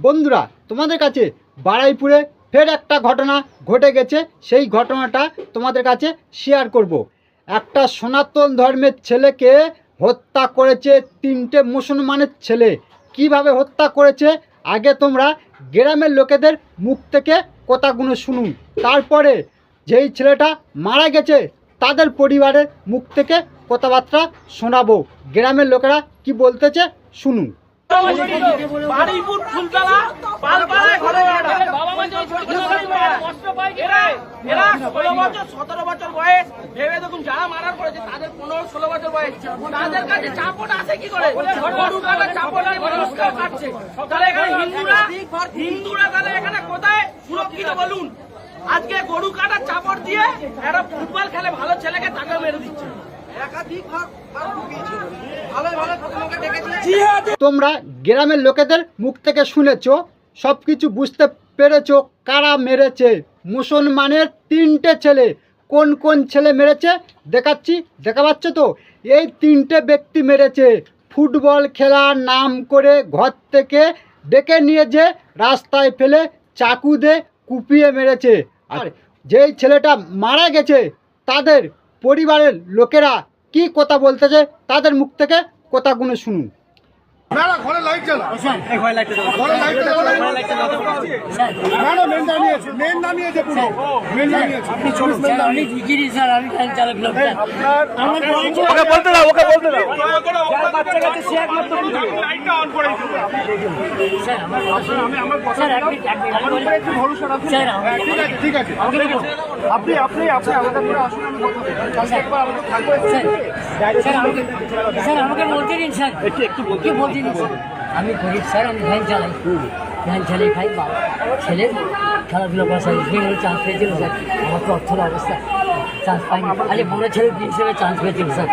বন্ধুরা, তোমাদের কাছে বারুইপুরে ফের একটা ঘটনা ঘটে গেছে। সেই ঘটনাটা তোমাদের কাছে শেয়ার করব। একটা সনাতন ধর্মের ছেলেকে হত্যা করেছে তিনটে মুসলমানের ছেলে। কিভাবে হত্যা করেছে আগে তোমরা গ্রামের লোকেদের মুখ থেকে কথাগুলো শুনুন, তারপরে যেই ছেলেটা মারা গেছে তাদের পরিবারের মুখ থেকে কথাবার্তা শোনাবো। গ্রামের লোকেরা কি বলতেছে শুনুন। বারুইপুর ফুলতলা পালপাড়ায় ঘটনা। এরা 16 বছর 17 বছর বয়স, ভেবে দেখুন যারা মারার করেছে তাদের 15-16 বছর বয়স। তাদের কাছে চাপট আছে কি করে? গরু কাটা চাপট আর মানুষকে কাটছে। তাহলে এখানে হিন্দুরা তাহলে এখানে কোথায় সুরক্ষিত বলুন? আজকে গরু কাটার চাপট দিয়ে একটা ফুটবল খেলে ভালো ছেলেকে তাকে মেরে দিচ্ছে। তোমরা গ্রামের লোকেদের মুখ থেকে শুনেছ, সব কিছু বুঝতে পেরেছ কারা মেরেছে। মুসলমানের তিনটে ছেলে। কোন কোন ছেলে মেরেছে দেখাচ্ছি, দেখা পাচ্ছ তো? এই তিনটে ব্যক্তি মেরেছে। ফুটবল খেলার নাম করে ঘর থেকে ডেকে নিয়ে যে রাস্তায় ফেলে চাকু দিয়ে কুপিয়ে মেরেছে। আর যেই ছেলেটা মারা গেছে তাদের পরিবারের লোকেরা কি কথা বলতেছে তাদের মুখ থেকে কথাগুলো শুনুন। আমাকে বলতে দিন স্যার, কি বলতে দিন? আমি গরিব স্যার, আমি ভ্যান চালাই, ভ্যান চালিয়ে খাই। ছেলের খেলাধুলো করা স্যার চান্স পেয়েছিল স্যার। আমার তো অর্থের অবস্থা, চান্স পাইনি। আরে বড় ছেলে হিসেবে চান্স পেয়েছিল স্যার।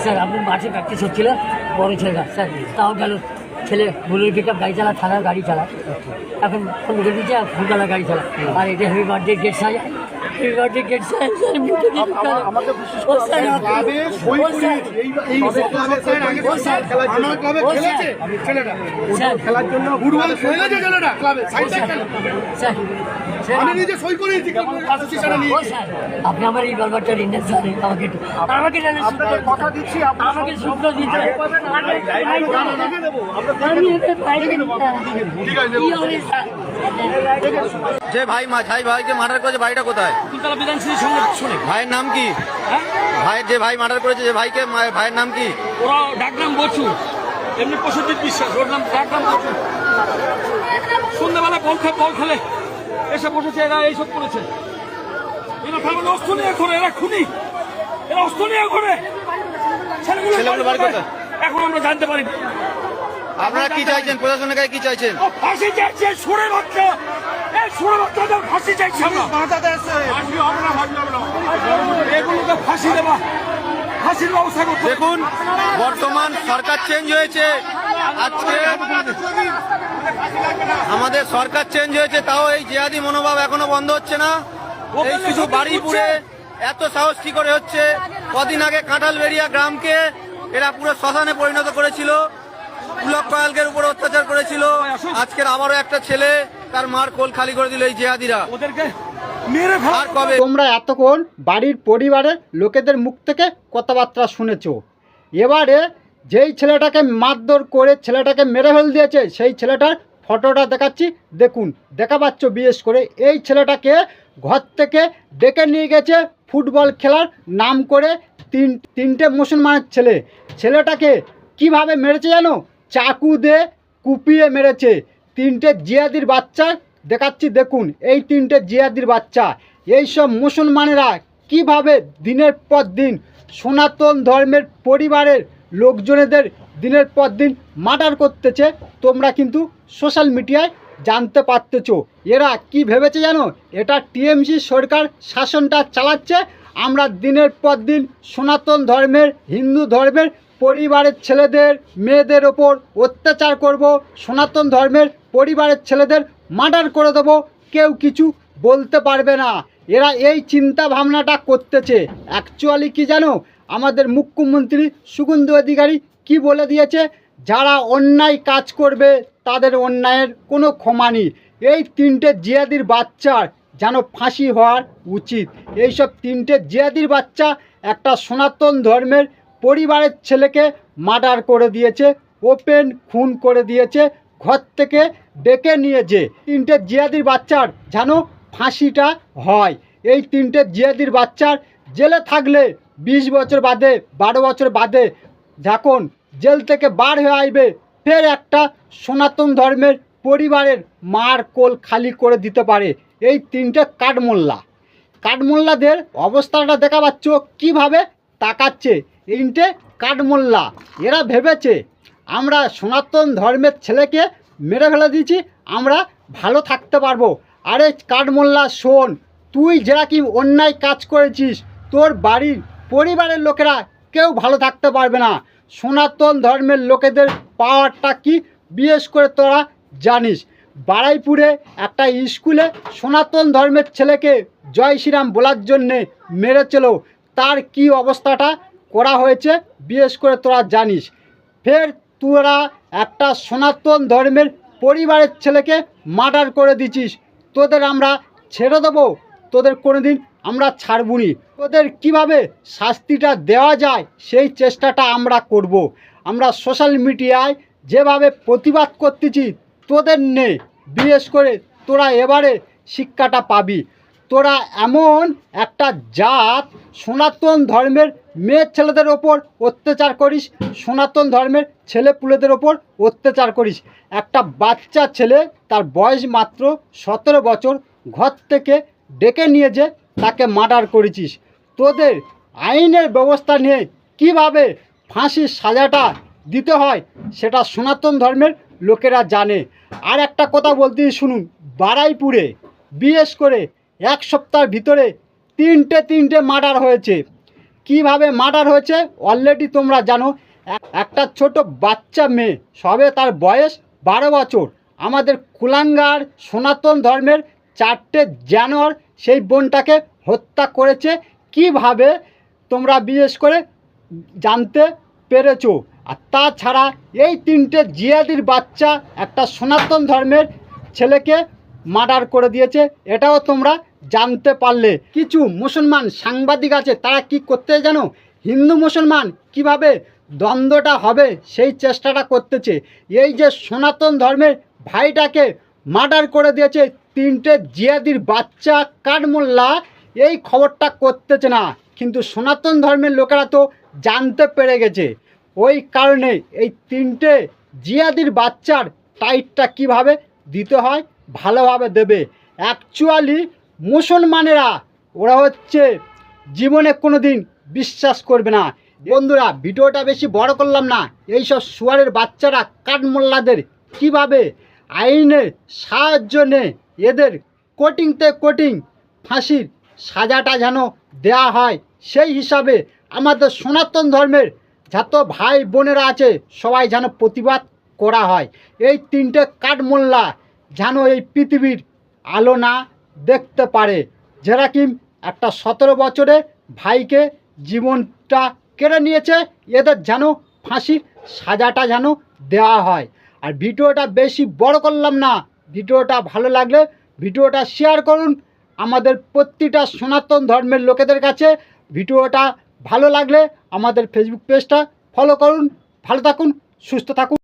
স্যার আপনি মাঠে প্র্যাকটিস হচ্ছিল, বড় ছেলেটা স্যার তাও গেল। ছেলে বুলেট পিক আপ গাড়ি চালা, থানার গাড়ি চালা, এখন ফোন করে দিচ্ছে ফুলতলা গাড়ি চালা। আর এটা হ্যাপি বার্থডে গেট সাজা, হ্যাপি বার্থডে গেট সাজা। আপনি আমার এই ব্যাপারটা রিনেস জানেন, আমাকে কথা দিচ্ছি, আমাকে শুক্র দিতে। যে ভাইকে মার্ডার করেছে বাড়িটা কোথায়? ভাইয়ের নাম কি? ভাইয়ের যে ভাই মার্ডার করেছে যে ভাইকে, ভাইয়ের নাম কি? ওরা ডাকনাম বসু, এমনি প্রসেনজিৎ বিশ্বাস, ওর নাম ডাকনাম বসু। সন্ধ্যাবেলা বল খেলে এসে বসেছে, এরা এইসব করেছে। এরা তাহলে অস্ত্র নিয়ে ঘোরে, এরা খুনি, এরা অস্ত্র নিয়ে ঘোরে। ছেলেগুলো বাড়ি কোথায় এখন আমরা জানতে পারি। আপনারা কি চাইছেন? প্রশাসনের কাছে কি চাইছেন? ফাঁসি চাইছে, সুরে বাচ্চা, এই সুরে বাচ্চাদের ফাঁসি চাইছে আমরা। এগুলোকে ফাঁসি দেবা, ফাঁসির ব্যবস্থা করতে। দেখুন, বর্তমান সরকার চেঞ্জ হয়েছে, আজকে আমাদের সরকার চেঞ্জ হয়েছে, তাও এই জিহাদি মনোভাব এখনো বন্ধ হচ্ছে না। এই শুধু বারুইপুরে এত সাহস কি করে হচ্ছে? কদিন আগে কাঁঠালবেড়িয়া গ্রামকে এরা পুরো শ্মশানে পরিণত করেছিল, পুলক কয়ালকের উপর অত্যাচার করেছিল। আজকের আবারও একটা ছেলে তার মার কোল খালি করে দিল এই জিহাদিরা। আর কবে? তোমরা এতক্ষণ বাড়ির পরিবারের লোকেদের মুখ থেকে কথাবার্তা শুনেছ। এবারে যেই ছেলেটাকে মারধর করে ছেলেটাকে মেরে ফেল দিয়েছে সেই ছেলেটার ফটোটা দেখাচ্ছি, দেখুন। দেখা পাচ্ছ বিশেষ করে এই ছেলেটাকে ঘর থেকে ডেকে নিয়ে গেছে ফুটবল খেলার নাম করে তিনটে মুসলমানের ছেলে। ছেলেটাকে কিভাবে মেরেছে জানো? চাকু দিয়ে কুপিয়ে মেরেছে। তিনটে জিহাদির বাচ্চা দেখাচ্ছি, দেখুন। এই তিনটে জিহাদির বাচ্চা। এইসব মুসলমানেরা কিভাবে দিনের পর দিন সনাতন ধর্মের পরিবারের লোকজনেদের দিনের পর দিন মার্ডার করতেছে, তোমরা কিন্তু সোশ্যাল মিডিয়ায় জানতে পারতেছ। এরা কি ভেবেছে জানো? এটা টিএমসি সরকার শাসনটা চালাচ্ছে, আমরা দিনের পর দিন সনাতন ধর্মের, হিন্দু ধর্মের পরিবারের ছেলেদের মেয়েদের ওপর অত্যাচার করব, সনাতন ধর্মের পরিবারের ছেলেদের মার্ডার করে দেবো, কেউ কিছু বলতে পারবে না। এরা এই চিন্তা ভাবনাটা করতেছে। অ্যাকচুয়ালি কি জানো, আমাদের মুখ্যমন্ত্রী শুভেন্দু অধিকারী কি বলে দিয়েছে, যারা অন্যায় কাজ করবে তাদের অন্যায়ের কোনো ক্ষমা নেই। এই 3টে জিয়াদির বাচ্চার যেন ফাঁসি হওয়ার উচিত। এইসব 3টে জিয়াদির বাচ্চা একটা সনাতন ধর্মের পরিবারের ছেলেকে মার্ডার করে দিয়েছে, ওপেন খুন করে দিয়েছে, ঘর থেকে ডেকে নিয়েছে। 3টে জিয়াদির বাচ্চার যেন ফাঁসিটা হয়। এই 3টে জিয়াদির বাচ্চার জেলে থাকলে 20 বছর বাদে 12 বছর বাদে যখন জেল থেকে বার হয়ে আসবে, ফের একটা সনাতন ধর্মের পরিবারের মার কোল খালি করে দিতে পারে। এই 3টে কাঠমোল্লাদের অবস্থাটা দেখা পাচ্ছ কীভাবে তাকাচ্ছে। 3টে কাঠমোল্লা, এরা ভেবেছে আমরা সনাতন ধর্মের ছেলেকে মেরে ফেলে দিয়েছি, আমরা ভালো থাকতে পারবো। আরে কাঠমোল্লা শোন, তুই যেরকম অন্যায় কাজ করেছিস, তোর বাড়ির পরিবারের লোকেরা কেউ ভালো থাকতে পারবে না। সনাতন ধর্মের লোকেদের পাওয়ারটা কি বিশেষ করে তোরা জানিস। বারুইপুরে একটা স্কুলে সনাতন ধর্মের ছেলেকে জয় শ্রীরাম বলার জন্যে মেরেছিল, তার কি অবস্থাটা করা হয়েছে বিশেষ করে তোরা জানিস। ফের তোরা একটা সনাতন ধর্মের পরিবারের ছেলেকে মার্ডার করে দিছিস, তোদের আমরা ছেড়ে দেবো? তোদের কোনোদিন আমরা ছাড়বুনি। তোদের কিভাবে শাস্তিটা দেওয়া যায় সেই চেষ্টাটা আমরা করব। আমরা সোশ্যাল মিডিয়ায় যেভাবে প্রতিবাদ করতেছি, তোদের নে বিশেষ করে তোরা এবারে শিক্ষাটা পাবি। তোরা এমন একটা জাত, সনাতন ধর্মের মেয়ে ছেলেদের ওপর অত্যাচার করিস, সনাতন ধর্মের ছেলেপুলেদের ওপর অত্যাচার করিস। একটা বাচ্চা ছেলে, তার বয়স মাত্র 17 বছর, ঘর থেকে ডেকে নিয়ে যে তাকে মার্ডার করেছিস। তোদের আইনের ব্যবস্থা নিয়ে কিভাবে ফাঁসির সাজাটা দিতে হয় সেটা সনাতন ধর্মের লোকেরা জানে। আর একটা কথা বলতে শুনুন, বারুইপুরে বিশেষ করে 1 সপ্তাহের ভিতরে 3টে মার্ডার হয়েছে। কিভাবে মার্ডার হয়েছে অলরেডি তোমরা জানো। একটা ছোট বাচ্চা মেয়ে, সবে তার বয়স 12 বছর, আমাদের কুলাঙ্গার সনাতন ধর্মের 4টে জানোয়ার সেই বোনটাকে হত্যা করেছে। কিভাবে তোমরা বিশেষ করে জানতে পেরেছো। আর তাছাড়া এই 3টে জিয়াদির বাচ্চা একটা সনাতন ধর্মের ছেলেকে মার্ডার করে দিয়েছে, এটাও তোমরা জানতে পারলে। কিছু মুসলমান সাংবাদিক আছে, তারা কি করতে জানো, হিন্দু মুসলমান কিভাবে দ্বন্দ্বটা হবে সেই চেষ্টাটা করতেছে। এই যে সনাতন ধর্মের ভাইটাকে মার্ডার করে দিয়েছে 3টে জিয়াদির বাচ্চা কাঠমোল্লা, এই খবরটা করতেছে না, কিন্তু সনাতন ধর্মের লোকেরা তো জানতে পেরে গেছে। ওই কারণে এই 3টে জিয়াদির বাচ্চার টাইটটা কিভাবে দিতে হয় ভালোভাবে দেবে। অ্যাকচুয়ালি মুসলমানেরা ওরা হচ্ছে জীবনে কোনো দিন বিশ্বাস করবে না। বন্ধুরা, ভিডিওটা বেশি বড় করলাম না। এইসব শুয়ারের বাচ্চারা কাঠমোল্লাদের কিভাবে আইনের সাহায্য নিয়ে এদের কঠিনতে কঠিন ফাঁসির সাজাটা যেন দেয়া হয়, সেই হিসাবে আমাদের সনাতন ধর্মের যত ভাই বোনেরা আছে সবাই যেন প্রতিবাদ করা হয়। এই 3টে কাঠমোল্লা যেন এই পৃথিবীর আলো না দেখতে পারে। যেরকম একটা 17 বছরের ভাইকে জীবনটা কেড়ে নিয়েছে, এদের যেন ফাঁসির সাজাটা যেন দেওয়া হয়। আর ভিডিওটা বেশি বড় করলাম না, ভিডিওটা ভালো লাগলে ভিডিওটা শেয়ার করুন আমাদের প্রতিটা সনাতন ধর্মের লোকেদের কাছে। ভিডিওটা ভালো লাগলে আমাদের ফেসবুক পেজটা ফলো করুন। ভালো থাকুন, সুস্থ থাকুন।